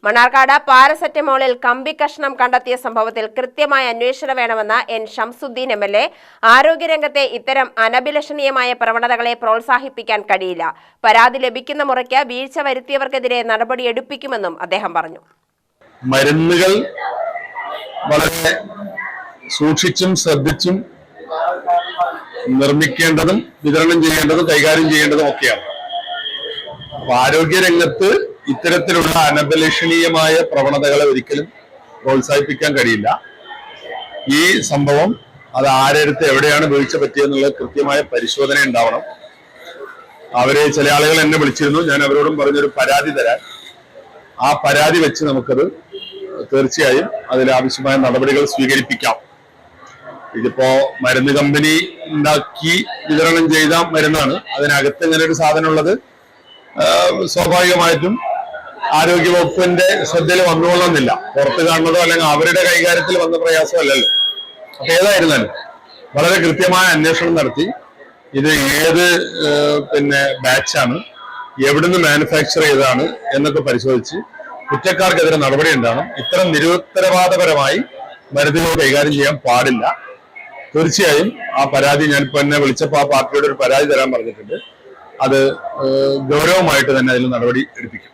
മണ്ണാർക്കാട് പാരസെറ്റമോളിൽ കമ്പി കഷ്ണം കണ്ടെത്തിയ സംഭവത്തിൽ കൃത്യമായ അന്വേഷണം വേണമെന്ന് എൻ ഷംസുദ്ദീൻ എംഎൽഎ. ആരോഗ്യരംഗത്തെ ഇത്തരം അനഭിലഷണീയമായ പ്രവണതകളെ പ്രോത്സാഹിപ്പിക്കാൻ കഴിയില്ല. പരാതി ലഭിക്കുന്ന മുറയ്ക്ക് വീഴ്ച വരുത്തിയവർക്കെതിരെ നടപടിയെടുപ്പിക്കുമെന്നും അദ്ദേഹം പറഞ്ഞു. മരുന്നുകൾ വളരെ സൂക്ഷിച്ചും ശ്രദ്ധിച്ചും നിർമ്മിക്കേണ്ടതും വിതരണം ചെയ്യേണ്ടതും കൈകാര്യം ചെയ്യേണ്ടതും ഒക്കെയാണ്. ആരോഗ്യരംഗത്ത് ഇത്തരത്തിലുള്ള അനഭിലഷണീയമായ പ്രവണതകളെ ഒരിക്കലും പ്രോത്സാഹിപ്പിക്കാൻ കഴിയില്ല. ഈ സംഭവം അത് ആരെടുത്ത് എവിടെയാണ് വീഴ്ച പറ്റിയെന്നുള്ള കൃത്യമായ പരിശോധന ഉണ്ടാവണം. ചില ആളുകൾ എന്നെ വിളിച്ചിരുന്നു, ഞാൻ അവരോടും പറഞ്ഞൊരു പരാതി തരാൻ. ആ പരാതി വെച്ച് നമുക്കത് തീർച്ചയായും അതിലാവശ്യമായ നടപടികൾ സ്വീകരിപ്പിക്കാം. ഇതിപ്പോ മരുന്ന് കമ്പനി ഉണ്ടാക്കി വിതരണം ചെയ്ത മരുന്നാണ്. അതിനകത്ത് ഇങ്ങനെ ഒരു സാധനം ഉള്ളത് സ്വാഭാവികമായിട്ടും ആരോഗ്യവകുപ്പിന്റെ ശ്രദ്ധയിൽ വന്നുകൊള്ളുന്നില്ല. പുറത്ത് കാണുന്നതോ അല്ലെങ്കിൽ അവരുടെ കൈകാര്യത്തിൽ വന്ന പ്രയാസമല്ലല്ലോ. അപ്പൊ ഏതായിരുന്നാലും വളരെ കൃത്യമായ അന്വേഷണം നടത്തി ഇത് ഏത് ബാച്ചാണ്, എവിടുന്ന് മാനുഫാക്ചർ ചെയ്തതാണ് എന്നൊക്കെ പരിശോധിച്ച് കുറ്റക്കാർക്കെതിരെ നടപടി ഉണ്ടാകണം. ഇത്തരം നിരുത്തരവാദപരമായി മരുന്നുകൾ കൈകാര്യം ചെയ്യാൻ പാടില്ല. തീർച്ചയായും ആ പരാതി, ഞാനിപ്പോ എന്നെ വിളിച്ചപ്പോൾ ആ പാർട്ടിയോട് ഒരു പരാതി തരാൻ പറഞ്ഞിട്ടുണ്ട്. അത് ഗൗരവമായിട്ട് തന്നെ അതിൽ നടപടി എടുപ്പിക്കും.